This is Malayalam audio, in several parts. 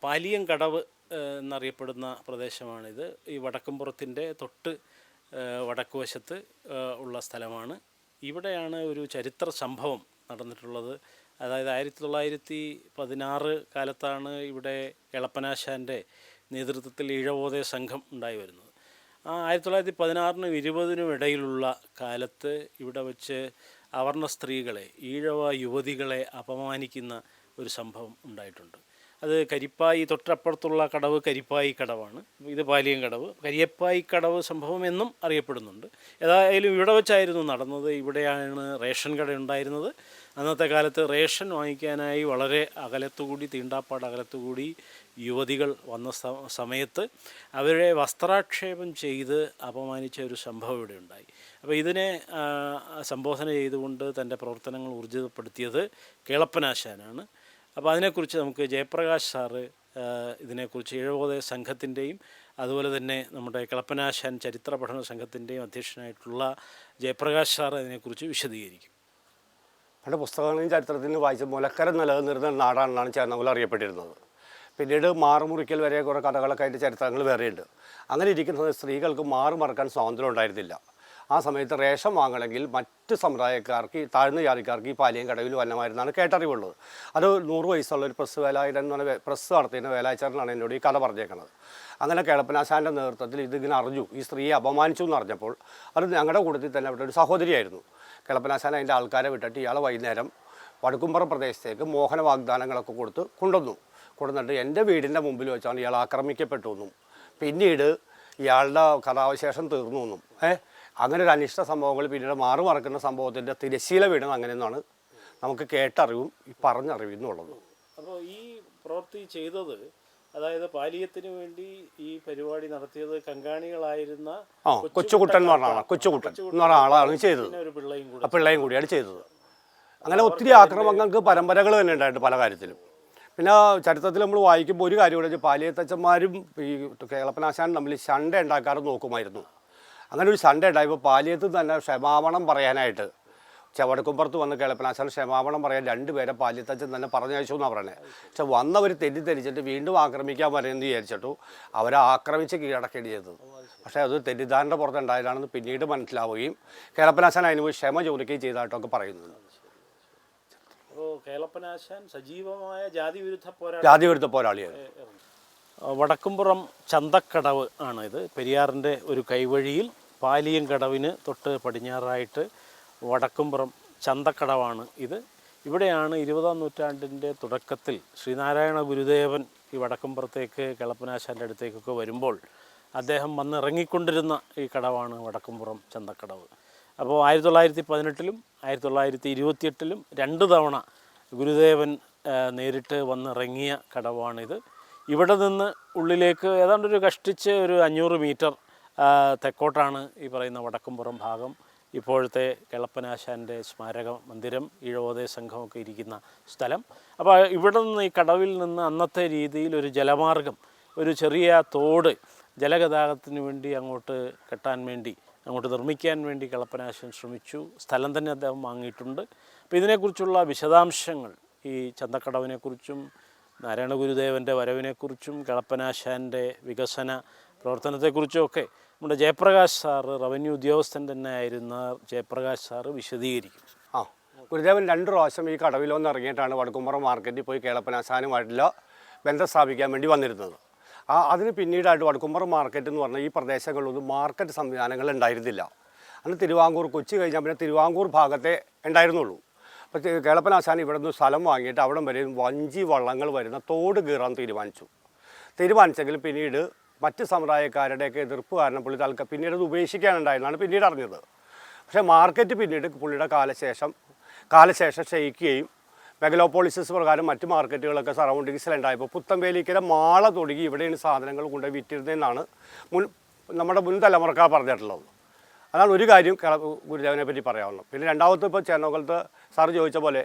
പാലിയംകടവ് എന്നറിയപ്പെടുന്ന പ്രദേശമാണിത്. ഈ വടക്കുംപുറത്തിൻ്റെ തൊട്ട് വടക്കുവശത്ത് ഉള്ള സ്ഥലമാണ്. ഇവിടെയാണ് ഒരു ചരിത്ര സംഭവം നടന്നിട്ടുള്ളത്. അതായത് 1916 കാലത്താണ് ഇവിടെ എളപ്പനാശാൻ്റെ നേതൃത്വത്തിൽ ഈഴവോദയ സംഘം ഉണ്ടായി വരുന്നത്. 1916നും 20നും ഇടയിലുള്ള കാലത്ത് ഇവിടെ വച്ച് അവർണ സ്ത്രീകളെ, ഈഴവ യുവതികളെ അപമാനിക്കുന്ന ഒരു സംഭവം ഉണ്ടായിട്ടുണ്ട്. അത് കരിപ്പായി, തൊട്ടപ്പുറത്തുള്ള കടവ് കരിപ്പായി കടവാണ്. ഇത് പാലിയംകടവ്. കരിയപ്പായി കടവ് സംഭവം എന്നും അറിയപ്പെടുന്നുണ്ട്. ഏതായാലും ഇവിടെ വെച്ചായിരുന്നു നടന്നത്. ഇവിടെയാണ് റേഷൻ കട ഉണ്ടായിരുന്നത്. അന്നത്തെ കാലത്ത് റേഷൻ വാങ്ങിക്കാനായി വളരെ അകലത്തുകൂടി, തീണ്ടാപ്പാട് അകലത്തുകൂടി യുവതികൾ വന്ന സമയത്ത് അവരെ വസ്ത്രാക്ഷേപം ചെയ്ത് അപമാനിച്ച ഒരു സംഭവം ഇവിടെ ഉണ്ടായി. അപ്പോൾ ഇതിനെ സംബോധന ചെയ്തുകൊണ്ട് തൻ്റെ പ്രവർത്തനങ്ങൾ ഊർജിതപ്പെടുത്തിയത് കേളപ്പനാശാനാണ്. അപ്പോൾ അതിനെക്കുറിച്ച് നമുക്ക് ജയപ്രകാശ് സാറ് ഇതിനെക്കുറിച്ച് ഈഴവോദയ സംഘത്തിൻ്റെയും അതുപോലെ തന്നെ നമ്മുടെ കേളപ്പനാശാൻ ചരിത്ര പഠന സംഘത്തിൻ്റെയും അധ്യക്ഷനായിട്ടുള്ള ജയപ്രകാശ് സാർ അതിനെക്കുറിച്ച് വിശദീകരിക്കും. പണ്ട് പുസ്തകങ്ങളും ചരിത്രത്തിന് വായിച്ച മുലക്കര നിലനിന്നിരുന്ന നാടാണെന്നാണ് ചേർന്നകുളം അറിയപ്പെട്ടിരുന്നത്. പിന്നീട് മാറുമുറിക്കൽ വരെ കുറേ കഥകളൊക്കെ അതിൻ്റെ ചരിത്രങ്ങൾ വേറെയുണ്ട്. അങ്ങനെ ഇരിക്കുന്നത് സ്ത്രീകൾക്ക് മാറുമറക്കാൻ സ്വാതന്ത്ര്യം ഉണ്ടായിരുന്നില്ല. ആ സമയത്ത് റേഷൻ വാങ്ങണമെങ്കിൽ മറ്റ് സമുദായക്കാർക്ക്, താഴ്ന്ന ജാതിക്കാർക്ക് ഈ പാലിയംകടവിൽ വന്നമായിരുന്നാണ് കേട്ടറിവുള്ളത്. അത് 100 വയസ്സുള്ള ഒരു പ്രസ് വേലായുധൻ എന്ന് പറഞ്ഞ പ്രസ് നടത്തിയ വേലാച്ചേരനാണ് എന്നോട് ഈ കഥ പറഞ്ഞേക്കുന്നത്. അങ്ങനെ കേളപ്പനാശാൻ്റെ നേതൃത്വത്തിൽ ഇതിങ്ങനെ അറിഞ്ഞു, ഈ സ്ത്രീയെ അപമാനിച്ചു എന്ന് അറിഞ്ഞപ്പോൾ അത് ഞങ്ങളുടെ കൂട്ടത്തിൽ തന്നെ അവിടെ ഒരു സഹോദരിയായിരുന്നു. കേളപ്പനാശാൻ അതിൻ്റെ ആൾക്കാരെ വിട്ടിട്ട് ഇയാളെ വൈകുന്നേരം വടക്കുംപുറം പ്രദേശത്തേക്ക് മോഹന വാഗ്ദാനങ്ങളൊക്കെ കൊണ്ടുവന്നിട്ട് എൻ്റെ വീടിൻ്റെ മുമ്പിൽ വെച്ചാണ് ഇയാൾ ആക്രമിക്കപ്പെട്ടു എന്നും പിന്നീട് ഇയാളുടെ കഥാവശേഷം തീർന്നു എന്നും അങ്ങനെ ഒരു അനിഷ്ട സംഭവങ്ങൾ പിന്നീട് മാറുമറക്കുന്ന സംഭവത്തിൻ്റെ തിരശ്ശീല വീടുന്നത് അങ്ങനെയെന്നാണ് നമുക്ക് കേട്ടറിവും ഈ പറഞ്ഞറിവും എന്നുള്ളത്. അപ്പോൾ ഈ പ്രവൃത്തി ചെയ്തത്, അതായത് പാലിയത്തിന് വേണ്ടി ഈ പരിപാടി നടത്തിയത് കങ്കാണികളായിരുന്ന കൊച്ചുകുട്ടൻ എന്ന് പറഞ്ഞ കൊച്ചുകുട്ടൻ എന്ന് പറഞ്ഞ ആളാണ് ചെയ്തത്. പിള്ളയും കൂടിയാണ് ചെയ്തത്. അങ്ങനെ ഒത്തിരി ആക്രമണങ്ങൾക്ക് പരമ്പരകൾ തന്നെ ഉണ്ടായിട്ട് പല കാര്യത്തിലും. പിന്നെ ചരിത്രത്തിൽ നമ്മൾ വായിക്കുമ്പോൾ ഒരു കാര്യം കൂടെ, പാലിയത്തച്ഛന്മാരും ഈ കേളപ്പനാശാനും തമ്മിൽ ശണ്ട ഉണ്ടാക്കാറ് നോക്കുമായിരുന്നു. അങ്ങനെ ഒരു ശണ്ട ഉണ്ടായപ്പോൾ പാലിയത്ത് തന്നെ ക്ഷമാപണം പറയാനായിട്ട് വടക്കുംപുറത്ത് വന്ന് കേളപ്പനാശാൻ ക്ഷമാപണം പറയാൻ 2 പേരെ പാലിയത്തച്ഛൻ തന്നെ പറഞ്ഞയച്ചു എന്നാണ് പറയുന്നത്. പക്ഷെ വന്നവർ തെറ്റിദ്ധരിച്ചിട്ട് വീണ്ടും ആക്രമിക്കാൻ വരുമെന്ന് വിചാരിച്ചിട്ടു അവരെ ആക്രമിച്ച് കീഴടക്കേണ്ടി ചെയ്തത്. പക്ഷേ അത് തെറ്റിദ്ധാരണ പുറത്തുണ്ടായതാണെന്ന് പിന്നീട് മനസ്സിലാവുകയും കേളപ്പനാശാൻ അതിന് ക്ഷമ ചോദിക്കുകയും ചെയ്തതായിട്ടൊക്കെ പറയുന്നത്. കേളപ്പനാശാൻ സജീവമായ ജാതിവിരുദ്ധ പോരാളിയാണ്. വടക്കുംപുറം ചന്തക്കടവ് ആണ് ഇത്. പെരിയാറിൻ്റെ ഒരു കൈവഴിയിൽ പാലിയംകടവിന് തൊട്ട് പടിഞ്ഞാറായിട്ട് വടക്കുംപുറം ചന്തക്കടവാണ് ഇത്. ഇവിടെയാണ് 20ാം നൂറ്റാണ്ടിൻ്റെ തുടക്കത്തിൽ ശ്രീനാരായണ ഗുരുദേവൻ ഈ വടക്കുംപുറത്തേക്ക് കേളപ്പനാശാൻ്റെ അടുത്തേക്കൊക്കെ വരുമ്പോൾ അദ്ദേഹം വന്നിറങ്ങിക്കൊണ്ടിരുന്ന ഈ കടവാണ് വടക്കുംപുറം ചന്തക്കടവ്. അപ്പോൾ 1918ലും 1928ലും 2 തവണ ഗുരുദേവൻ നേരിട്ട് വന്നിറങ്ങിയ കടവാണിത്. ഇവിടെ നിന്ന് ഉള്ളിലേക്ക് ഏതാണ്ടൊരു കഷ്ടിച്ച് ഒരു 500 മീറ്റർ തെക്കോട്ടാണ് ഈ പറയുന്ന വടക്കുംപുറം ഭാഗം. ഇപ്പോഴത്തെ കേളപ്പനാശാൻ്റെ സ്മാരക മന്ദിരം, ഈഴവോദയ സംഘമൊക്കെ ഇരിക്കുന്ന സ്ഥലം. അപ്പോൾ ഇവിടെ നിന്ന്, ഈ കടവിൽ നിന്ന് അന്നത്തെ രീതിയിൽ ഒരു ജലമാർഗം, ഒരു ചെറിയ തോട് ജലഗതാഗതത്തിന് വേണ്ടി അങ്ങോട്ട് കെട്ടാൻ വേണ്ടി, അങ്ങോട്ട് നിർമ്മിക്കാൻ വേണ്ടി കേളപ്പനാശാൻ ശ്രമിച്ചു. സ്ഥലം തന്നെ അദ്ദേഹം വാങ്ങിയിട്ടുണ്ട്. അപ്പോൾ ഇതിനെക്കുറിച്ചുള്ള വിശദാംശങ്ങൾ, ഈ ചന്തക്കടവിനെക്കുറിച്ചും നാരായണ ഗുരുദേവൻ്റെ വരവിനെക്കുറിച്ചും കേളപ്പനാശാൻ്റെ വികസന പ്രവർത്തനത്തെക്കുറിച്ചുമൊക്കെ നമ്മുടെ ജയപ്രകാശ് സാറ്, റവന്യൂ ഉദ്യോഗസ്ഥൻ തന്നെ ആയിരുന്ന ജയപ്രകാശ് സാറ് വിശദീകരിക്കും. ഗുരുദേവൻ 2 പ്രാവശ്യം ഈ കടവിലൊന്ന് ഇറങ്ങിയിട്ടാണ് വടക്കുംപുറം മാർക്കറ്റിൽ പോയി കേളപ്പനാശാനുമായിട്ടുള്ള ബന്ധം സ്ഥാപിക്കാൻ വേണ്ടി വന്നിരുന്നത്. അതിന് പിന്നീടായിട്ട് വടക്കുംപുറം മാർക്കറ്റ് എന്ന് പറഞ്ഞാൽ ഈ പ്രദേശങ്ങളിലൊന്നും മാർക്കറ്റ് സംവിധാനങ്ങൾ ഉണ്ടായിരുന്നില്ല. അന്ന് തിരുവാങ്കൂർ, കൊച്ചി കഴിഞ്ഞാൽ പിന്നെ തിരുവാങ്കൂർ ഭാഗത്തെ ഉണ്ടായിരുന്നുള്ളൂ. അപ്പോൾ കേളപ്പനാശാൻ ഇവിടെ നിന്ന് സ്ഥലം വാങ്ങിയിട്ട് അവിടം വരെ വഞ്ചി വള്ളങ്ങൾ വരുന്ന തോട് കീറാൻ തീരുമാനിച്ചെങ്കിലും പിന്നീട് മറ്റ് സമുദായക്കാരുടെയൊക്കെ എതിർപ്പ് കാരണം പുള്ളി പിന്നീട് അത് ഉപേക്ഷിക്കാനുണ്ടായിരുന്നാണ് പിന്നീട് അറിഞ്ഞത്. പക്ഷേ മാർക്കറ്റ് പിന്നീട് പുള്ളിയുടെ കാലശേഷം ക്ഷയിക്കുകയും മെഗലോപോളിസിസ് പ്രകാരം മറ്റ് മാർക്കറ്റുകളൊക്കെ സറൗണ്ടിങ്സിലുണ്ടായപ്പോൾ പുത്തൻവേലിക്കര മാള തൊടുകി ഇവിടെയാണ് സാധനങ്ങൾ കൊണ്ടുപോയി വിറ്റിരുന്നതെന്നാണ് നമ്മുടെ മുൻ തലമുറക്കാർ പറഞ്ഞിട്ടുള്ളത്. അതാണ് ഒരു കാര്യം ഗുരുദേവനെ പറ്റി പറയാവുന്നത്. പിന്നെ രണ്ടാമത്തെ, ഇപ്പോൾ ചേന്നോകലത്ത് സാറ് ചോദിച്ച പോലെ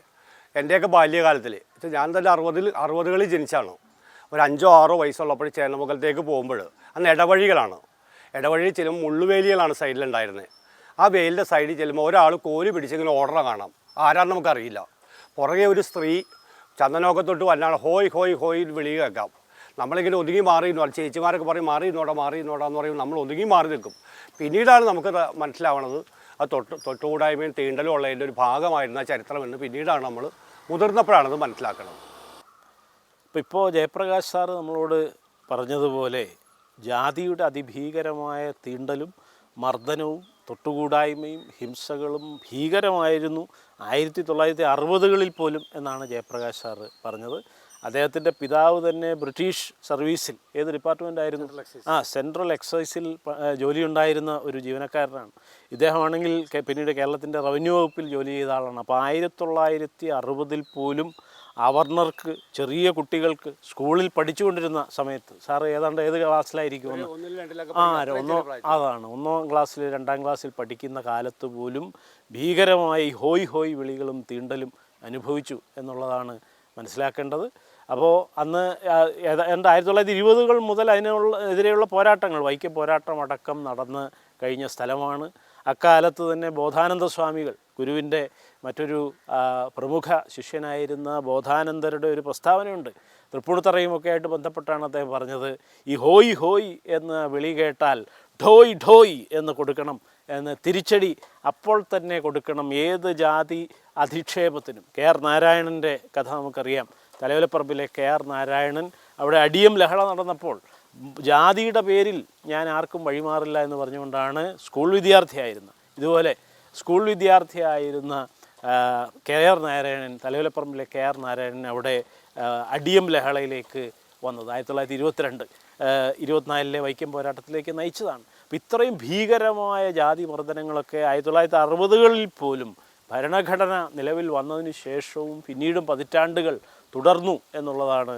എൻ്റെയൊക്കെ ബാല്യകാലത്തിൽ, ഞാൻ തന്നെ 60കളിൽ ജനിച്ചാണ്. ഒരു 5-6 വയസ്സുള്ളപ്പോൾ ചേന്നമുഖലത്തേക്ക് പോകുമ്പോൾ അന്ന് ഇടവഴി ചെല്ലുമ്പോൾ മുള്ളുവേലികളാണ് സൈഡിലുണ്ടായിരുന്നത്. ആ വേലിൻ്റെ സൈഡിൽ ചെല്ലുമ്പോൾ ഒരാൾ കോലി പിടിച്ചിങ്ങനെ ഓർഡർ കാണാം. ആരാന്ന് നമുക്കറിയില്ല. പുറകെ ഒരു സ്ത്രീ ചന്ദനമൊക്കെ തൊട്ട് വന്നാണ് ഹോയ് ഹോയ് ഹോയ് വിളി കേൾക്കാം. നമ്മളിങ്ങനെ ഒതുങ്ങി മാറി ഇരുന്നു ചേച്ചിമാരൊക്കെ പറയും മാറി ഇരുന്നോടാന്ന് പറയും. നമ്മൾ ഒതുങ്ങി മാറി നിൽക്കും. പിന്നീടാണ് നമുക്ക് മനസ്സിലാവണത് ആ തൊട്ടുകൂടായ്മയും തീണ്ടലും ഉള്ളതിൻ്റെ ഒരു ഭാഗമായിരുന്ന ചരിത്രമെന്ന് പിന്നീടാണ് നമ്മൾ മുതിർന്നപ്പോഴാണത് മനസ്സിലാക്കുന്നത്. ഇപ്പോൾ ജയപ്രകാശ് സാറ് നമ്മളോട് പറഞ്ഞതുപോലെ ജാതിയുടെ അതിഭീകരമായ തീണ്ടലും മർദ്ദനവും തൊട്ടുകൂടായ്മയും ഹിംസകളും ഭീകരമായിരുന്നു 1960കളിൽ പോലും എന്നാണ് ജയപ്രകാശ് സാറ് പറഞ്ഞത്. അദ്ദേഹത്തിൻ്റെ പിതാവ് തന്നെ ബ്രിട്ടീഷ് സർവീസിൽ ഏത് ഡിപ്പാർട്ട്മെൻ്റ് ആയിരുന്നു? സെൻട്രൽ എക്സൈസിൽ ജോലിയുണ്ടായിരുന്ന ഒരു ജീവനക്കാരനാണ്. ഇദ്ദേഹമാണെങ്കിൽ പിന്നീട് കേരളത്തിൻ്റെ റവന്യൂ വകുപ്പിൽ ജോലി ചെയ്ത ആളാണ്. അപ്പോൾ 1960 പോലും അവർണർക്ക്, ചെറിയ കുട്ടികൾക്ക് സ്കൂളിൽ പഠിച്ചുകൊണ്ടിരുന്ന സമയത്ത്, സാറ് ഏതാണ്ട് ഏത് ക്ലാസ്സിലായിരിക്കും? ഒന്നാം ക്ലാസ്സിൽ 2ാം ക്ലാസ്സിൽ പഠിക്കുന്ന കാലത്ത് പോലും ഭീകരമായി ഹോയ് ഹോയ് വിളികളും തീണ്ടലും അനുഭവിച്ചു എന്നുള്ളതാണ് മനസ്സിലാക്കേണ്ടത്. അപ്പോൾ അന്ന് ഏതാണ്ട് 1920കൾ മുതൽ എതിരെയുള്ള പോരാട്ടങ്ങൾ, വൈക്കം പോരാട്ടം അടക്കം നടന്ന് കഴിഞ്ഞ സ്ഥലമാണ്. അക്കാലത്ത് തന്നെ ബോധാനന്ദ സ്വാമികൾ, ഗുരുവിൻ്റെ മറ്റൊരു പ്രമുഖ ശിഷ്യനായിരുന്ന ബോധാനന്ദരുടെ ഒരു പ്രസ്താവനയുണ്ട്. തൃപ്പൂണിത്തറയുമൊക്കെ ആയിട്ട് ബന്ധപ്പെട്ടാണ് അദ്ദേഹം പറഞ്ഞത്, ഈ ഹോയ് ഹോയ് എന്ന വിളി കേട്ടാൽ ഢോയ് ഢോയ് എന്ന് കൊടുക്കണം, എന്ന് തിരിച്ചടി അപ്പോൾ തന്നെ കൊടുക്കണം ഏത് ജാതി അധിക്ഷേപത്തിനും. KR നാരായണൻ്റെ കഥ നമുക്കറിയാം. തലയോലപ്പറമ്പിലെ KR നാരായണൻ അവിടെ അടിയം ലഹള നടന്നപ്പോൾ ജാതിയുടെ പേരിൽ ഞാൻ ആർക്കും വഴിമാറില്ല എന്ന് പറഞ്ഞുകൊണ്ടാണ് സ്കൂൾ വിദ്യാർത്ഥിയായിരുന്ന, ഇതുപോലെ സ്കൂൾ വിദ്യാർത്ഥിയായിരുന്ന KR നാരായണൻ, തലയോലപ്പറമ്പിലെ KR നാരായണൻ അവിടെ അടിയം ലഹളയിലേക്ക് വന്നത് 1922 24 വൈക്കം പോരാട്ടത്തിലേക്ക് നയിച്ചതാണ്. അപ്പോൾ ഇത്രയും ഭീകരമായ ജാതി മർദ്ദനങ്ങളൊക്കെ 1960കളിൽ പോലും ഭരണഘടന നിലവിൽ വന്നതിന് ശേഷവും പിന്നീടും പതിറ്റാണ്ടുകൾ തുടർന്നു എന്നുള്ളതാണ്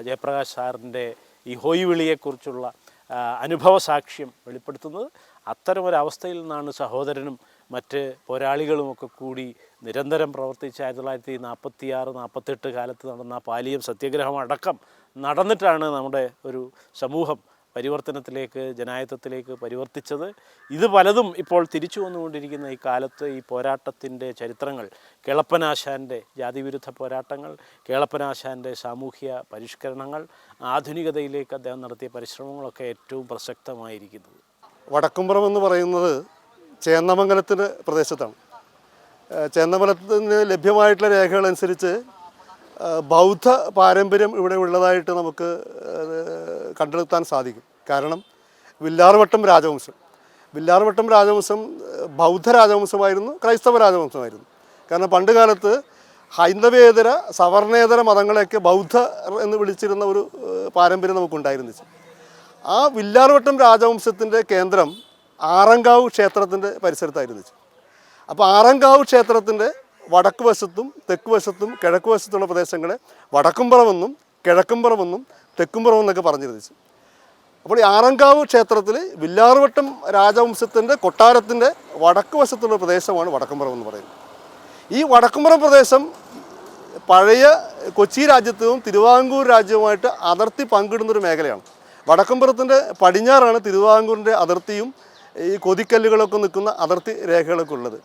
ജയപ്രകാശ് സാറിൻ്റെ ഈ ഹോയ് വിളിയെക്കുറിച്ചുള്ള അനുഭവ സാക്ഷ്യം വെളിപ്പെടുത്തുന്നത്. അത്തരമൊരവസ്ഥയിൽ നിന്നാണ് സഹോദരനും മറ്റ് പോരാളികളുമൊക്കെ കൂടി നിരന്തരം പ്രവർത്തിച്ച് 1946-48 കാലത്ത് നടന്ന പാലിയം സത്യാഗ്രഹം അടക്കം നടന്നിട്ടാണ് നമ്മുടെ ഒരു സമൂഹം പരിവർത്തനത്തിലേക്ക്, ജനായത്വത്തിലേക്ക് പരിവർത്തിച്ചത്. ഇത് പലതും ഇപ്പോൾ തിരിച്ചു വന്നുകൊണ്ടിരിക്കുന്ന ഈ കാലത്ത് ഈ പോരാട്ടത്തിൻ്റെ ചരിത്രങ്ങൾ, കേളപ്പനാശാൻ്റെ ജാതിവിരുദ്ധ പോരാട്ടങ്ങൾ, കേളപ്പനാശാൻ്റെ സാമൂഹ്യ പരിഷ്കരണങ്ങൾ, ആധുനികതയിലേക്ക് അദ്ദേഹം നടത്തിയ പരിശ്രമങ്ങളൊക്കെ ഏറ്റവും പ്രസക്തമായിരിക്കുന്നത്. വടക്കുംപുറം എന്ന് പറയുന്നത് ചേന്നമംഗലത്തിൻ്റെ പ്രദേശത്താണ്. ചേന്നമംഗലത്തിന് ലഭ്യമായിട്ടുള്ള രേഖകളനുസരിച്ച് ബൗദ്ധ പാരമ്പര്യം ഇവിടെ ഉള്ളതായിട്ട് നമുക്ക് കണ്ടെത്താൻ സാധിക്കും. കാരണം വില്ലാർവട്ടം രാജവംശം ബൗദ്ധ രാജവംശമായിരുന്നു, ക്രൈസ്തവ രാജവംശമായിരുന്നു. കാരണം പണ്ട് കാലത്ത് ഹൈന്ദവേതര സവർണേതര മതങ്ങളെയൊക്കെ ബൗദ്ധ എന്ന് വിളിച്ചിരുന്ന ഒരു പാരമ്പര്യം നമുക്കുണ്ടായിരുന്നു. ആ വില്ലാർവട്ടം രാജവംശത്തിൻ്റെ കേന്ദ്രം ആറങ്കാവ് ക്ഷേത്രത്തിൻ്റെ പരിസരത്തായിരുന്നു. അപ്പോൾ ആറങ്കാവ് ക്ഷേത്രത്തിൻ്റെ വടക്ക് വശത്തും തെക്ക് വശത്തും കിഴക്ക് വശത്തുള്ള പ്രദേശങ്ങളെ വടക്കുംപുറമെന്നും കിഴക്കുംപുറമെന്നും തെക്കുംപുറം എന്നൊക്കെ പറഞ്ഞിരുന്നു. അപ്പോൾ ഈ ആറങ്കാവ് ക്ഷേത്രത്തിൽ വില്ലാർവട്ടം രാജവംശത്തിൻ്റെ കൊട്ടാരത്തിൻ്റെ വടക്ക് വശത്തുള്ള പ്രദേശമാണ് വടക്കുംപുറം എന്ന് പറയുന്നത്. ഈ വടക്കുംപുറം പ്രദേശം പഴയ കൊച്ചി രാജ്യത്വവും തിരുവിതാംകൂർ രാജ്യവുമായിട്ട് അതിർത്തി പങ്കിടുന്നൊരു മേഖലയാണ്. വടക്കുംപുറത്തിൻ്റെ പടിഞ്ഞാറാണ് തിരുവിതാംകൂറിൻ്റെ അതിർത്തിയും ഈ കൊതിക്കല്ലുകളൊക്കെ നിൽക്കുന്ന അതിർത്തി രേഖകളൊക്കെ ഉള്ളത്.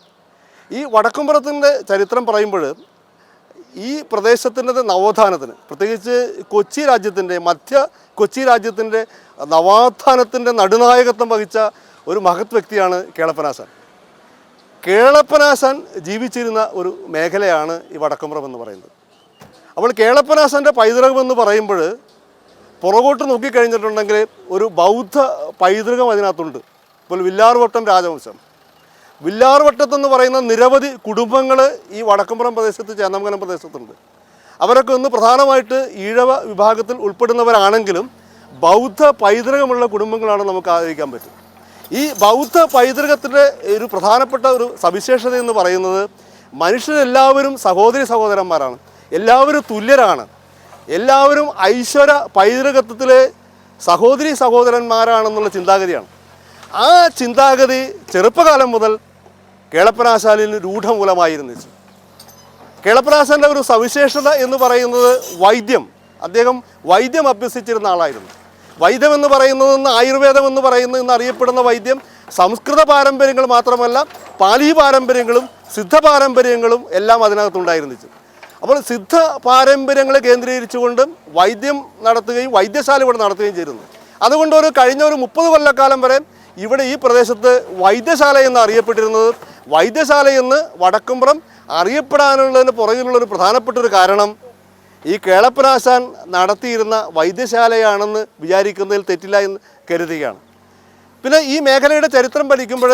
ഈ വടക്കുംപുറത്തിൻ്റെ ചരിത്രം പറയുമ്പോൾ ഈ പ്രദേശത്തിൻ്റെ നവോത്ഥാനത്തിന്, പ്രത്യേകിച്ച് കൊച്ചി രാജ്യത്തിൻ്റെ മധ്യ കൊച്ചി രാജ്യത്തിൻ്റെ നവോത്ഥാനത്തിൻ്റെ നടുനായകത്വം വഹിച്ച ഒരു മഹത് വ്യക്തിയാണ് കേളപ്പനാശാൻ. കേളപ്പനാശാൻ ജീവിച്ചിരുന്ന ഒരു മേഖലയാണ് ഈ വടക്കുംപുറം എന്ന് പറയുന്നത്. അപ്പോൾ കേളപ്പനാശാൻ്റെ പൈതൃകമെന്ന് പറയുമ്പോൾ പുറകോട്ട് നോക്കിക്കഴിഞ്ഞിട്ടുണ്ടെങ്കിൽ ഒരു ബൗദ്ധ പൈതൃകം അതിനകത്തുണ്ട്. ഇപ്പോൾ വില്ലാർവട്ടം രാജവംശം, വില്ലാർവട്ടത്തെന്ന് പറയുന്ന നിരവധി കുടുംബങ്ങൾ ഈ വടക്കുംപുറം പ്രദേശത്ത്, ചേന്നമംഗലം പ്രദേശത്തുണ്ട്. അവരൊക്കെ ഒന്ന് പ്രധാനമായിട്ട് ഈഴവ വിഭാഗത്തിൽ ഉൾപ്പെടുന്നവരാണെങ്കിലും ബൗദ്ധ പൈതൃകമുള്ള കുടുംബങ്ങളാണ് നമുക്ക് ആദരിക്കാൻ പറ്റും. ഈ ബൗദ്ധ പൈതൃകത്തിൻ്റെ ഒരു പ്രധാനപ്പെട്ട ഒരു സവിശേഷത എന്ന് പറയുന്നത് മനുഷ്യരെല്ലാവരും സഹോദരന്മാരാണ്, എല്ലാവരും തുല്യരാണ്, എല്ലാവരും ഐശ്വര്യ പൈതൃകത്വത്തിലെ സഹോദരന്മാരാണെന്നുള്ള ചിന്താഗതിയാണ്. ആ ചിന്താഗതി ചെറുപ്പകാലം മുതൽ കേളപ്പനാശാനിൽ രൂഢമൂലമായിരുന്നു. കേളപ്പനാശാൻ്റെ ഒരു സവിശേഷത എന്ന് പറയുന്നത് വൈദ്യം. അദ്ദേഹം വൈദ്യം അഭ്യസിച്ചിരുന്ന ആളായിരുന്നു. വൈദ്യം എന്ന് പറയുന്നത് ആയുർവേദം എന്ന് പറയുന്ന അറിയപ്പെടുന്ന വൈദ്യം സംസ്കൃത പാരമ്പര്യങ്ങൾ മാത്രമല്ല പാലി പാരമ്പര്യങ്ങളും സിദ്ധ പാരമ്പര്യങ്ങളും എല്ലാം അതിനകത്തുണ്ടായിരുന്നു. അപ്പോൾ സിദ്ധ പാരമ്പര്യങ്ങളെ കേന്ദ്രീകരിച്ചുകൊണ്ട് വൈദ്യം നടത്തുകയും വൈദ്യശാല ഇവിടെ നടത്തുകയും ചെയ്തിരുന്നു. അതുകൊണ്ട് കഴിഞ്ഞ ഒരു 30 കൊല്ലക്കാലം വരെ ഇവിടെ ഈ പ്രദേശത്ത് വൈദ്യശാല എന്ന് അറിയപ്പെട്ടിരുന്നത്. വൈദ്യശാല എന്ന് വടക്കുംപുറം അറിയപ്പെടാനുള്ളതിന് പുറകിലുള്ളൊരു പ്രധാനപ്പെട്ട ഒരു കാരണം ഈ കേളപ്പനാശാൻ നടത്തിയിരുന്ന വൈദ്യശാലയാണെന്ന് വിചാരിക്കുന്നതിൽ തെറ്റില്ല എന്ന് കരുതുകയാണ്. പിന്നെ ഈ മേഖലയുടെ ചരിത്രം പഠിക്കുമ്പോൾ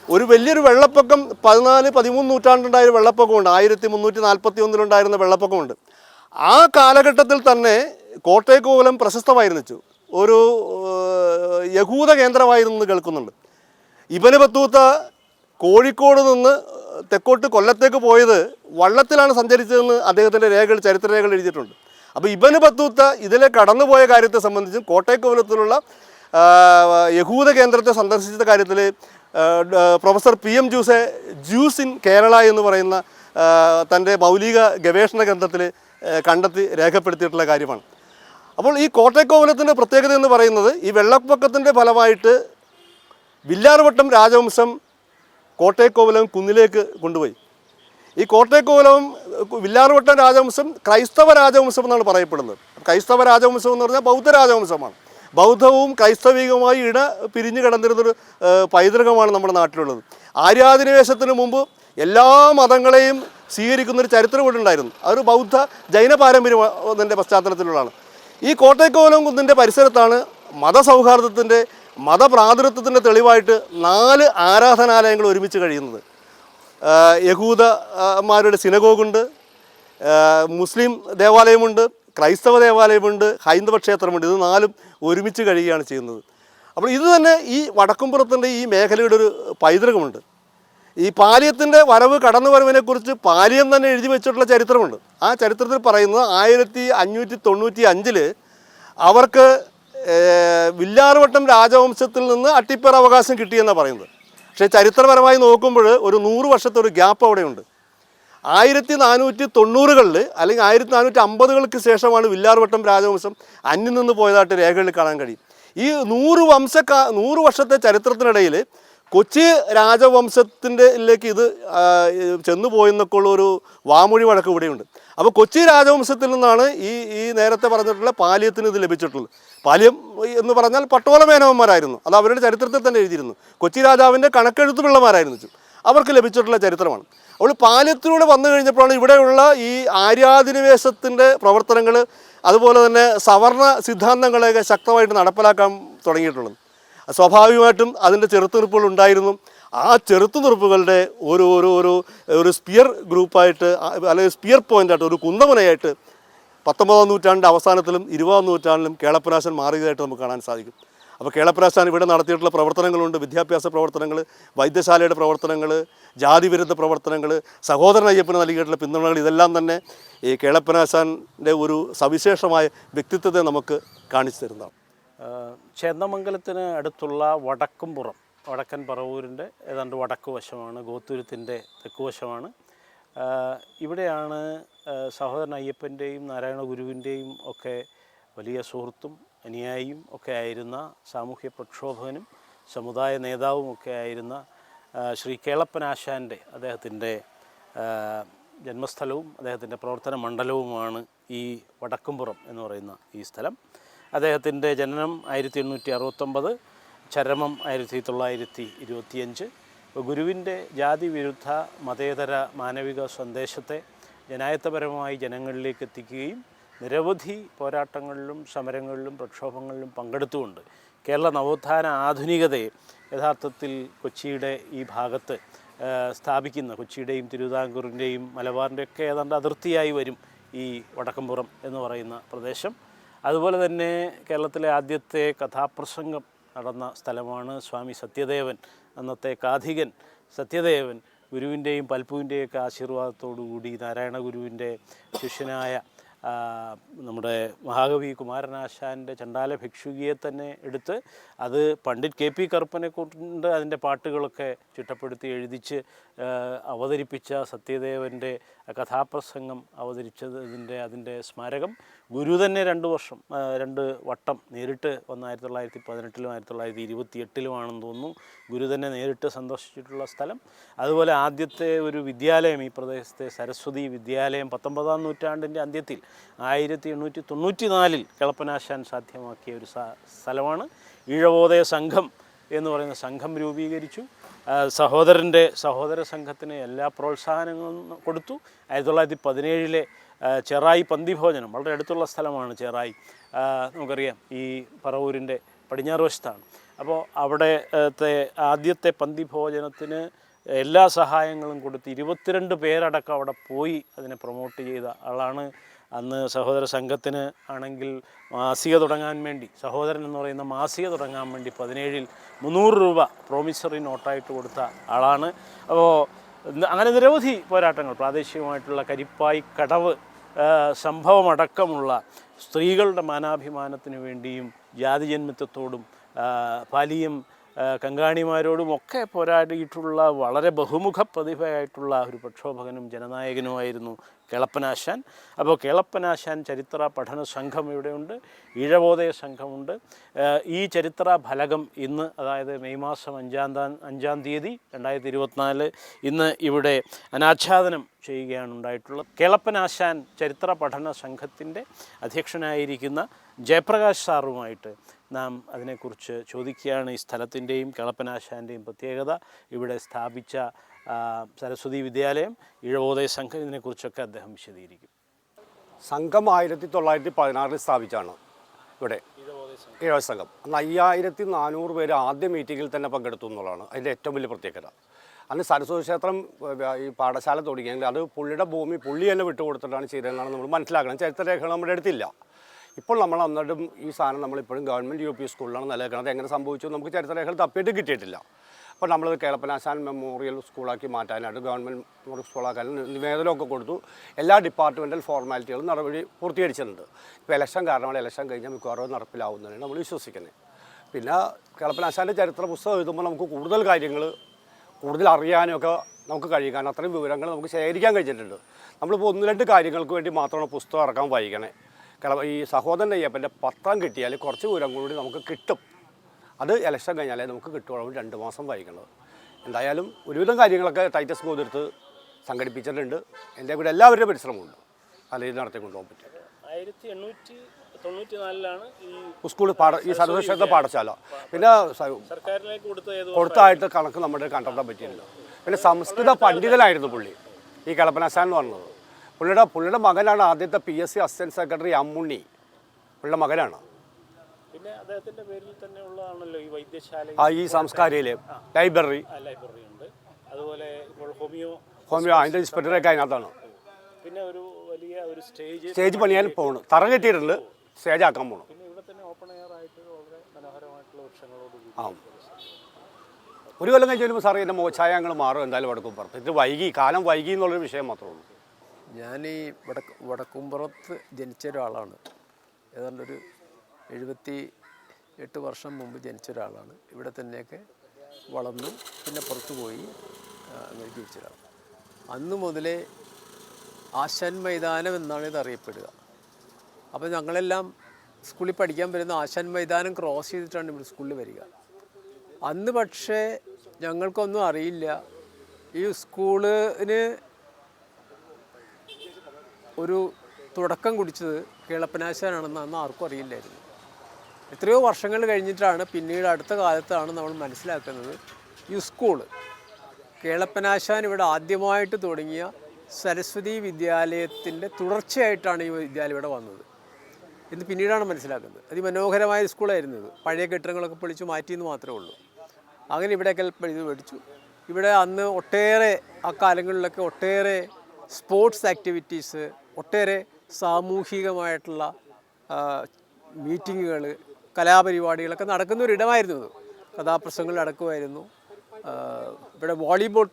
ഒരു വലിയൊരു വെള്ളപ്പൊക്കം 14-13 നൂറ്റാണ്ടുണ്ടായ വെള്ളപ്പൊക്കമുണ്ട്. 1341 വെള്ളപ്പൊക്കമുണ്ട്. ആ കാലഘട്ടത്തിൽ തന്നെ കോട്ടയക്കോവിലം പ്രശസ്തമായിരുന്നു, ഒരു യഹൂദ കേന്ദ്രമായിരുന്നു കേൾക്കുന്നുണ്ട്. ഇബ്നു ബത്തൂത്ത കോഴിക്കോട് നിന്ന് തെക്കോട്ട് കൊല്ലത്തേക്ക് പോയത് വള്ളത്തിലാണ് സഞ്ചരിച്ചതെന്ന് അദ്ദേഹത്തിൻ്റെ ചരിത്രരേഖകൾ എഴുതിയിട്ടുണ്ട്. അപ്പോൾ ഇബ്നു ബത്തൂത്ത ഇതിലെ കടന്നുപോയ കാര്യത്തെ സംബന്ധിച്ചും കോട്ടയക്കോവിലത്തിലുള്ള യഹൂദ കേന്ദ്രത്തെ സന്ദർശിച്ച കാര്യത്തിൽ professor PM Jussay Jews in Kerala എന്ന് പറയുന്ന തൻ്റെ മൗലിക ഗവേഷണ ഗ്രന്ഥത്തിൽ കണ്ടെത്തി രേഖപ്പെടുത്തിയിട്ടുള്ള കാര്യമാണ്. അപ്പോൾ ഈ കോട്ടയക്കോവിലത്തിൻ്റെ പ്രത്യേകത എന്ന് പറയുന്നത് ഈ വെള്ളപ്പൊക്കത്തിൻ്റെ ഫലമായിട്ട് വില്ലാർവട്ടം രാജവംശം കോട്ടയക്കോവിലം കുന്നിലേക്ക് കൊണ്ടുപോയി. ഈ കോട്ടയക്കോവിലം വില്ലാർവട്ടം രാജവംശം ക്രൈസ്തവ രാജവംശം എന്നാണ് പറയപ്പെടുന്നത്. ക്രൈസ്തവ രാജവംശം എന്ന് പറഞ്ഞാൽ ബൗദ്ധ രാജവംശമാണ്. ബൗദ്ധവും ക്രൈസ്തവികവുമായി പിരിഞ്ഞു കിടന്നിരുന്നൊരു പൈതൃകമാണ് നമ്മുടെ നാട്ടിലുള്ളത്. ആര്യാധിനിവേശത്തിന് മുമ്പ് എല്ലാ മതങ്ങളെയും സ്വീകരിക്കുന്നൊരു ചരിത്രം ഇവിടെ ഉണ്ടായിരുന്നു. അതൊരു ബൗദ്ധ ജൈന പാരമ്പര്യത്തിൻ്റെ പശ്ചാത്തലത്തിലുള്ളതാണ്. ഈ കോട്ടയക്കോവിലം കുന്നിൻ്റെ പരിസരത്താണ് മതസൗഹാർദ്ദത്തിൻ്റെ മതപ്രാതിനിധ്യത്തിൻ്റെ തെളിവായിട്ട് 4 ആരാധനാലയങ്ങൾ ഒരുമിച്ച് കഴിയുന്നത്. യഹൂദന്മാരുടെ സിനഗോഗുണ്ട്, മുസ്ലിം ദേവാലയമുണ്ട്, ക്രൈസ്തവ ദേവാലയമുണ്ട്, ഹൈന്ദവ ക്ഷേത്രമുണ്ട്. ഇത് 4ഉം ഒരുമിച്ച് കഴിയുകയാണ് ചെയ്യുന്നത്. അപ്പോൾ ഇത് തന്നെ ഈ വടക്കുംപുറത്തിൻ്റെ ഈ മേഖലയുടെ ഒരു പൈതൃകമുണ്ട്. ഈ പാലിയത്തിൻ്റെ കടന്നു വരവിനെക്കുറിച്ച് പാലിയം തന്നെ എഴുതി വെച്ചിട്ടുള്ള ചരിത്രമുണ്ട്. ആ ചരിത്രത്തിൽ പറയുന്നത് 1595 അവർക്ക് വില്ലാർവട്ടം രാജവംശത്തിൽ നിന്ന് അട്ടിപ്പേർ അവകാശം കിട്ടിയെന്നാണ് പറയുന്നത്. പക്ഷേ ചരിത്രപരമായി നോക്കുമ്പോൾ ഒരു 100 വർഷത്തെ ഒരു ഗ്യാപ്പ് അവിടെയുണ്ട്. 1490-കളിൽ അല്ലെങ്കിൽ 1450-കൾക്ക് ശേഷമാണ് വില്ലാർവട്ടം രാജവംശം അന്യം നിന്ന് പോയതായിട്ട് രേഖകളിൽ കാണാൻ കഴിയും. ഈ 100 വർഷത്തെ ചരിത്രത്തിനിടയിൽ കൊച്ചി രാജവംശത്തിൻ്റെലേക്ക് ഇത് ചെന്നു പോയെന്നൊക്കെ ഉള്ളൊരു വാമൊഴി വഴക്ക് ഇവിടെയുണ്ട്. അപ്പോൾ കൊച്ചി രാജവംശത്തിൽ നിന്നാണ് ഈ നേരത്തെ പറഞ്ഞിട്ടുള്ള പാലിയത്തിന് ഇത് ലഭിച്ചിട്ടുള്ളത്. പാലിയം എന്ന് പറഞ്ഞാൽ പട്ടോലമേനവന്മാരായിരുന്നു. അത് അവരുടെ ചരിത്രത്തിൽ തന്നെ എഴുതിയിരുന്നു. കൊച്ചി രാജാവിൻ്റെ കണക്കെഴുത്തു പിള്ളമാരായിരുന്നു. അവർക്ക് ലഭിച്ചിട്ടുള്ള ചരിത്രമാണ്. അപ്പോൾ പാലിയത്തിലൂടെ വന്നു കഴിഞ്ഞപ്പോഴാണ് ഇവിടെയുള്ള ഈ ആര്യാധിനിവേശത്തിൻ്റെ പ്രവർത്തനങ്ങൾ അതുപോലെ തന്നെ സവർണ സിദ്ധാന്തങ്ങളെയൊക്കെ ശക്തമായിട്ട് നടപ്പിലാക്കാൻ തുടങ്ങിയിട്ടുള്ളത്. സ്വാഭാവികമായിട്ടും അതിൻ്റെ ചെറുത്തുനിർപ്പുകൾ ഉണ്ടായിരുന്നു. ആ ചെറുത്തുനിർപ്പുകളുടെ ഒരു സ്പിയർ ഗ്രൂപ്പായിട്ട് അല്ലെങ്കിൽ സ്പിയർ പോയിൻ്റായിട്ട് ഒരു കുന്തമുനയായിട്ട് 19-ാം നൂറ്റാണ്ടിൻ്റെ അവസാനത്തിലും 20-ാം നൂറ്റാണ്ടിലും കേളപ്പനാശാൻ മാറിയതായിട്ട് നമുക്ക് കാണാൻ സാധിക്കും. അപ്പോൾ കേളപ്പനാശാൻ ഇവിടെ നടത്തിയിട്ടുള്ള പ്രവർത്തനങ്ങളുണ്ട്. വിദ്യാഭ്യാസ പ്രവർത്തനങ്ങൾ, വൈദ്യശാലയുടെ പ്രവർത്തനങ്ങൾ, ജാതിവിരുദ്ധ പ്രവർത്തനങ്ങൾ, സഹോദരൻ അയ്യപ്പന് നൽകിയിട്ടുള്ള പിന്തുണകൾ, ഇതെല്ലാം തന്നെ ഈ കേളപ്പനാശാൻ്റെ ഒരു സവിശേഷമായ വ്യക്തിത്വത്തെ നമുക്ക് കാണിച്ചു തരുന്നതാണ്. ചേന്ദമംഗലത്തിന് അടുത്തുള്ള വടക്കുംപുറം, വടക്കൻ പറവൂരിൻ്റെ ഏതാണ്ട് വടക്ക് വശമാണ്, ഗോത്തുരുത്തിൻ്റെ തെക്കുവശമാണ്. ഇവിടെയാണ് സഹോദരൻ അയ്യപ്പൻ്റെയും നാരായണ ഗുരുവിൻ്റെയും ഒക്കെ വലിയ സുഹൃത്തും അനുയായിയും ഒക്കെ ആയിരുന്ന സാമൂഹ്യ പ്രക്ഷോഭകനും സമുദായ നേതാവും ഒക്കെ ആയിരുന്ന ശ്രീ കേളപ്പനാശാൻ്റെ അദ്ദേഹത്തിൻ്റെ ജന്മസ്ഥലവും അദ്ദേഹത്തിൻ്റെ പ്രവർത്തന മണ്ഡലവുമാണ് ഈ വടക്കുംപുറം എന്ന് പറയുന്ന ഈ സ്ഥലം. അദ്ദേഹത്തിൻ്റെ ജനനം 1869, ചരമം 1925. ഗുരുവിൻ്റെ ജാതി വിരുദ്ധ മതേതര മാനവിക സന്ദേശത്തെ ജനായത്തപരമായി ജനങ്ങളിലേക്ക് എത്തിക്കുകയും നിരവധി പോരാട്ടങ്ങളിലും സമരങ്ങളിലും പ്രക്ഷോഭങ്ങളിലും പങ്കെടുത്തുകൊണ്ട് കേരള നവോത്ഥാന ആധുനികതയെ യഥാർത്ഥത്തിൽ കൊച്ചിയുടെ ഈ ഭാഗത്ത് സ്ഥാപിക്കുന്ന, കൊച്ചിയുടെയും തിരുവിതാംകൂറിൻ്റെയും മലബാറിൻ്റെയൊക്കെ ഏതാണ്ട് അതിർത്തിയായി വരും ഈ വടക്കുംപുറം എന്ന് പറയുന്ന പ്രദേശം. അതുപോലെ തന്നെ കേരളത്തിലെ ആദ്യത്തെ കഥാപ്രസംഗം നടന്ന സ്ഥലമാണ്. സ്വാമി സത്യദേവൻ, അന്നത്തെ കാഥികൻ സത്യദേവൻ, ഗുരുവിൻ്റെയും പൽപ്പുവിൻ്റെയൊക്കെ ആശീർവാദത്തോടുകൂടി നാരായണ ഗുരുവിൻ്റെ ശിഷ്യനായ നമ്മുടെ മഹാകവി കുമാരനാശാൻ്റെ ചണ്ടാല ഭിക്ഷുകിയെ തന്നെ എടുത്ത് അത് പണ്ഡിറ്റ് കെ പി കറുപ്പനെ കൊണ്ട് അതിൻ്റെ പാട്ടുകളൊക്കെ ചിട്ടപ്പെടുത്തി എഴുതിച്ച് അവതരിപ്പിച്ച സത്യദേവൻ്റെ കഥാപ്രസംഗം അവതരിച്ചതിൻ്റെ അതിൻ്റെ സ്മാരകം ഗുരു തന്നെ 2 വട്ടം നേരിട്ട് വന്ന 1918-ലും 1928-ലുമാണെന്ന് തോന്നുന്നു ഗുരു തന്നെ നേരിട്ട് സന്ദർശിച്ചിട്ടുള്ള സ്ഥലം. അതുപോലെ ആദ്യത്തെ ഒരു വിദ്യാലയം ഈ പ്രദേശത്തെ സരസ്വതി വിദ്യാലയം 19-ാം നൂറ്റാണ്ടിൻ്റെ അന്ത്യത്തിൽ 1894-ൽ കേളപ്പനാശാൻ സാധ്യമാക്കിയ ഒരു സ്ഥലമാണ്. ഈഴവോദയ സംഘം എന്ന് പറയുന്ന സംഘം രൂപീകരിച്ചു. സഹോദര സംഘത്തിന് എല്ലാ പ്രോത്സാഹനങ്ങളും കൊടുത്തു. 1917-ലെ ചെറായി പന്തിഭോജനം, വളരെ അടുത്തുള്ള സ്ഥലമാണ് ചെറായി, നമുക്കറിയാം ഈ പറവൂരിൻ്റെ പടിഞ്ഞാറ് വശത്താണ്. അപ്പോൾ അവിടത്തെ ആദ്യത്തെ പന്തിഭോജനത്തിന് എല്ലാ സഹായങ്ങളും കൊടുത്ത് 22 പേരടക്കം അവിടെ പോയി അതിനെ പ്രൊമോട്ട് ചെയ്ത ആളാണ്. അന്ന് സഹോദര സംഘത്തിന് ആണെങ്കിൽ മാസിക തുടങ്ങാൻ വേണ്ടി, സഹോദരൻ എന്ന് പറയുന്ന മാസിക തുടങ്ങാൻ വേണ്ടി 17-ൽ 300 രൂപ പ്രോമിസറി നോട്ടായിട്ട് കൊടുത്ത ആളാണ്. അപ്പോൾ അങ്ങനെ നിരവധി പോരാട്ടങ്ങൾ, പ്രാദേശികമായിട്ടുള്ള കരിപ്പായി കടവ് സംഭവമടക്കമുള്ള സ്ത്രീകളുടെ മാനാഭിമാനത്തിന് വേണ്ടിയും ജാതിജന്മിത്വത്തോടും പാലിയം കങ്കാണിമാരോടുമൊക്കെ പോരാടിയിട്ടുള്ള വളരെ ബഹുമുഖ പ്രതിഭയായിട്ടുള്ള ഒരു പ്രക്ഷോഭകനും ജനനായകനുമായിരുന്നു കേളപ്പനാശാൻ. അപ്പോൾ കേളപ്പനാശാൻ ചരിത്ര പഠന സംഘം ഇവിടെയുണ്ട്, ഈഴവോദയ സംഘമുണ്ട്. ഈ ചരിത്ര ഫലകം ഇന്ന്, അതായത് മെയ് മാസം 5-ാം തീയതി 2024 ഇന്ന് ഇവിടെ അനാച്ഛാദനം ചെയ്യുകയാണ് ഉണ്ടായിട്ടുള്ളത്. കേളപ്പനാശാൻ ചരിത്ര പഠന സംഘത്തിൻ്റെ അധ്യക്ഷനായിരിക്കുന്ന ജയപ്രകാശ് സാറുമായിട്ട് നാം അതിനെക്കുറിച്ച് ചോദിക്കുകയാണ്. ഈ സ്ഥലത്തിൻ്റെയും കേളപ്പനാശാൻ്റെയും പ്രത്യേകത, ഇവിടെ സ്ഥാപിച്ച സരസ്വതി വിദ്യാലയം, ഈഴവോദയ സംഘം, ഇതിനെക്കുറിച്ചൊക്കെ അദ്ദേഹം വിശദീകരിക്കും. സംഘം 1916-ൽ സ്ഥാപിച്ചാണ് ഇവിടെ ഈഴവ സംഘം. അന്ന് 5400 പേര് ആദ്യ മീറ്റിങ്ങിൽ തന്നെ പങ്കെടുത്തു എന്നുള്ളതാണ് അതിൻ്റെ ഏറ്റവും വലിയ പ്രത്യേകത. അന്ന് സരസ്വതി ക്ഷേത്രം ഈ പാഠശാല തുടങ്ങിയെങ്കിൽ അത് പുള്ളിയുടെ ഭൂമി പുള്ളി തന്നെ വിട്ടുകൊടുത്തിട്ടാണ് ചെയ്തതെന്നാണ് നമ്മൾ മനസ്സിലാക്കണം. ചരിത്രരേഖകൾ നമ്മുടെ അടുത്തില്ല. ഇപ്പോൾ നമ്മൾ എന്നിട്ടും ഈ സാധനം നമ്മളിപ്പോഴും ഗവൺമെൻറ് UP സ്കൂളിലാണ് നിലനിൽക്കുന്നത്. എങ്ങനെ സംഭവിച്ചു നമുക്ക് ചരിത്രരേഖകൾ തപ്പിയിട്ട് കിട്ടിയിട്ടില്ല. അപ്പോൾ നമ്മൾ കേളപ്പനാശാൻ മെമ്മോറിയൽ സ്കൂളാക്കി മാറ്റാനായിട്ട് ഗവൺമെൻറ് മെമ്മോറിയൽ സ്കൂളാക്കാൻ നിവേദനമൊക്കെ കൊടുത്തു. എല്ലാ ഡിപ്പാർട്ട്മെൻറ്റൽ ഫോർമാലിറ്റികളും നടപടി പൂർത്തീകരിച്ചിട്ടുണ്ട്. ഇപ്പോൾ ഇലക്ഷൻ കാരണമാണ്, ഇലക്ഷൻ കഴിഞ്ഞാൽ മിക്കവാറും നടപ്പിലാവുന്നതാണ് നമ്മൾ വിശ്വസിക്കുന്നത്. പിന്നെ കേളപ്പനാശാൻ്റെ ചരിത്ര പുസ്തകം എഴുതുമ്പോൾ നമുക്ക് കൂടുതൽ അറിയാനൊക്കെ നമുക്ക് കഴിയും. കാരണം അത്രയും വിവരങ്ങൾ നമുക്ക് ശേഖരിക്കാൻ കഴിഞ്ഞിട്ടുണ്ട്. നമ്മളിപ്പോൾ 1-2 കാര്യങ്ങൾക്ക് വേണ്ടി മാത്രമാണ് പുസ്തകം ഇറക്കാൻ വായിക്കണേ. ഈ സഹോദരൻ അയ്യപ്പൻ്റെ പത്രം കിട്ടിയാൽ കുറച്ച് വിവരം കൂടി നമുക്ക് കിട്ടും. അത് ഇലക്ഷൻ കഴിഞ്ഞാലേ നമുക്ക് കിട്ടുകയുള്ളൂ. 2 മാസം വായിക്കുന്നത്. എന്തായാലും ഒരുവിധം കാര്യങ്ങളൊക്കെ ടൈറ്റസ് ഗോതെടുത്ത് സംഘടിപ്പിച്ചിട്ടുണ്ട്. എൻ്റെ കൂടെ എല്ലാവരുടെയും പരിശ്രമമുണ്ട് അല്ലെങ്കിൽ നടത്തി കൊണ്ടുപോകാൻ പറ്റും. 1894-ലാണ് ഈ സ്കൂൾ ഈ സർവശക്ത പാഠശാല പിന്നെ സർക്കാരിലേക്ക് കൊടുത്തായിട്ട് കണക്ക് നമ്മുടെ കണ്ടെത്താൻ പറ്റിയില്ല. പിന്നെ സംസ്കൃത പണ്ഡിതനായിരുന്നു പുള്ളി, ഈ കേളപ്പനാശാൻ എന്ന് പറഞ്ഞത്. പുള്ളിയുടെ മകനാണ് ആദ്യത്തെ PSC അസിസ്റ്റന്റ് സെക്രട്ടറി അമ്മുണ്ണി, പുള്ളിയുടെ മകനാണ്. പിന്നെ അദ്ദേഹത്തിൻ്റെ പേരിൽ തന്നെ ഉള്ളതാണല്ലോ ഈ വൈദ്യശാല, ഈ സംസ്കാരയിലെ ലൈബ്രറി ഉണ്ട്. അതുപോലെ ഇപ്പോൾ ഹോമിയോ അതിൻ്റെ ഇൻസ്പെക്ടറൊക്കെ അതിനകത്താണ്. പിന്നെ ഒരു വലിയ ഒരു സ്റ്റേജ് പണിയാൻ പോകണം, തറ കെട്ടിയിട്ടുണ്ട്, സ്റ്റേജ് ആക്കാൻ പോകണം. പിന്നെ ഇവിടെ തന്നെ ഓപ്പൺ എയർ ആയിട്ട് വളരെ മനോഹരമായിട്ടുള്ള വൃക്ഷങ്ങളോട് ഒരു കൊല്ലം കഴിഞ്ഞ് വരുമ്പോൾ സാറേ എൻ്റെ മോച്ചായങ്ങൾ മാറും എന്തായാലും വടക്കുംപുറത്ത്. ഇത് കാലം വൈകി എന്നുള്ളൊരു വിഷയം മാത്രമേ ഉള്ളൂ. ഞാൻ ഈ വടക്കുംപുറത്ത് ജനിച്ച ഒരാളാണ്. ഏതാണ്ട് ഒരു 78 വർഷം മുമ്പ് ജനിച്ച ഒരാളാണ്. ഇവിടെ തന്നെയൊക്കെ വളർന്നു, പിന്നെ പുറത്തു പോയി അങ്ങനെ ജീവിച്ച ഒരാൾ. അന്ന് മുതലേ ആശാൻ മൈതാനം എന്നാണ് ഇത് അറിയപ്പെടുക. അപ്പോൾ ഞങ്ങളെല്ലാം സ്കൂളിൽ പഠിക്കാൻ വരുന്ന ആശാൻ മൈതാനം ക്രോസ് ചെയ്തിട്ടാണ് ഇവിടെ സ്കൂളിൽ വരിക. അന്ന് പക്ഷേ ഞങ്ങൾക്കൊന്നും അറിയില്ല. ഈ സ്കൂളിന് ഒരു തുടക്കം കുടിച്ചത് കേളപ്പനാശാനാണെന്ന് അന്ന് ആർക്കും അറിയില്ലായിരുന്നു. എത്രയോ വർഷങ്ങൾ കഴിഞ്ഞിട്ടാണ്, പിന്നീട് അടുത്ത കാലത്താണ് നമ്മൾ മനസ്സിലാക്കുന്നത് ഈ സ്കൂള് കേളപ്പനാശാൻ ഇവിടെ ആദ്യമായിട്ട് തുടങ്ങിയ സരസ്വതി വിദ്യാലയത്തിൻ്റെ തുടർച്ചയായിട്ടാണ് ഈ വിദ്യാലയം ഇവിടെ വന്നത് എന്ന് പിന്നീടാണ് മനസ്സിലാക്കുന്നത്. അതിമനോഹരമായ സ്കൂളായിരുന്നു ഇത്. പഴയ കെട്ടിടങ്ങളൊക്കെ പൊളിച്ചു മാറ്റിയെന്ന് മാത്രമേ ഉള്ളൂ. അങ്ങനെ ഇവിടെയൊക്കെ ഇത് പഠിച്ചു. ഇവിടെ അന്ന് ഒട്ടേറെ ആ കാലങ്ങളിലൊക്കെ ഒട്ടേറെ സ്പോർട്സ് ആക്ടിവിറ്റീസ്, ഒട്ടേറെ സാമൂഹികമായിട്ടുള്ള മീറ്റിങ്ങുകൾ, കലാപരിപാടികളൊക്കെ നടക്കുന്ന ഒരിടമായിരുന്നു ഇത്. കഥാപ്രസംഗങ്ങൾ നടക്കുമായിരുന്നു. ഇവിടെ വോളിബോൾ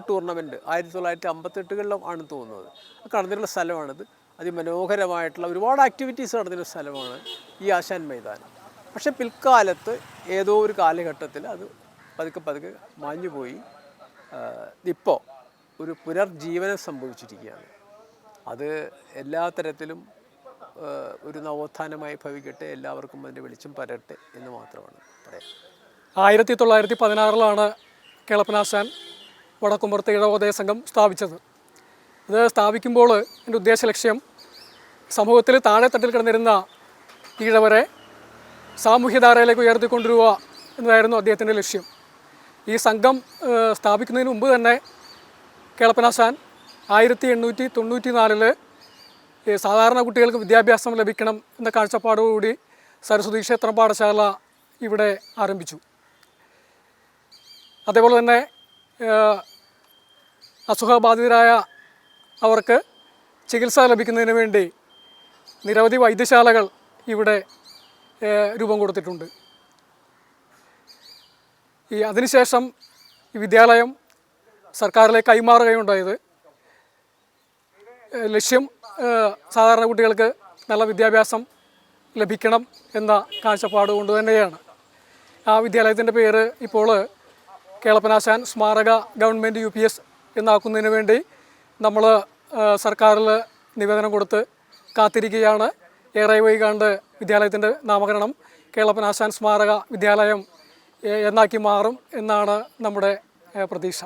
ടൂർണമെൻറ്റ് 1958 ആണെന്ന് തോന്നുന്നത്. കടന്നിട്ടുള്ള സ്ഥലമാണിത്. അതിമനോഹരമായിട്ടുള്ള ഒരുപാട് ആക്ടിവിറ്റീസ് നടന്നൊരു സ്ഥലമാണ് ഈ ആശാൻ മൈതാനം. പക്ഷേ പിൽക്കാലത്ത് ഏതോ ഒരു കാലഘട്ടത്തിൽ അത് പതുക്കെ പതുക്കെ മാഞ്ഞുപോയി. ഇപ്പോൾ ഒരു പുനർജീവനം സംഭവിച്ചിരിക്കുകയാണ്. അത് എല്ലാ തരത്തിലും ഒരു നവോത്ഥാനമായി ഭവിക്കട്ടെ, എല്ലാവർക്കും അതിൻ്റെ വെളിച്ചം പരട്ടെ എന്ന് മാത്രമാണ് പറയാം. 1916 കേളപ്പനാശാൻ വടക്കുംപുറത്ത് ഇടവോദയ സംഘം സ്ഥാപിച്ചത്. ഇത് സ്ഥാപിക്കുമ്പോൾ എൻ്റെ ഉദ്ദേശ ലക്ഷ്യം സമൂഹത്തിൽ താഴെത്തട്ടിൽ കിടന്നിരുന്ന ഈഴവരെ സാമൂഹ്യധാരയിലേക്ക് ഉയർത്തിക്കൊണ്ടുവരിക എന്നതായിരുന്നു അദ്ദേഹത്തിൻ്റെ ലക്ഷ്യം. ഈ സംഘം സ്ഥാപിക്കുന്നതിന് മുമ്പ് തന്നെ കേളപ്പനാശാൻ 1894 സാധാരണ കുട്ടികൾക്ക് വിദ്യാഭ്യാസം ലഭിക്കണം എന്ന കാഴ്ചപ്പാടോടുകൂടി സരസ്വതി ക്ഷേത്രം പാഠശാല ഇവിടെ ആരംഭിച്ചു. അതേപോലെ തന്നെ അസുഖബാധിതരായ അവർക്ക് ചികിത്സ ലഭിക്കുന്നതിന് വേണ്ടി നിരവധി വൈദ്യശാലകൾ ഇവിടെ രൂപം കൊടുത്തിട്ടുണ്ട്. അതിനുശേഷം ഈ വിദ്യാലയം സർക്കാരിലേക്ക് കൈമാറുകയുണ്ടായത്. ലക്ഷ്യം സാധാരണ കുട്ടികൾക്ക് നല്ല വിദ്യാഭ്യാസം ലഭിക്കണം എന്ന കാഴ്ചപ്പാട് കൊണ്ട് തന്നെയാണ്. ആ വിദ്യാലയത്തിൻ്റെ പേര് ഇപ്പോൾ കേളപ്പനാശാൻ സ്മാരക ഗവൺമെൻറ് UPS എന്നാക്കുന്നതിന് വേണ്ടി നമ്മൾ സർക്കാരിൽ നിവേദനം കൊടുത്ത് കാത്തിരിക്കുകയാണ്. ഏറെ വൈകാണ്ട് വിദ്യാലയത്തിൻ്റെ നാമകരണം കേളപ്പനാശാൻ സ്മാരക വിദ്യാലയം എന്നാക്കി മാറും എന്നാണ് നമ്മുടെ പ്രതീക്ഷ.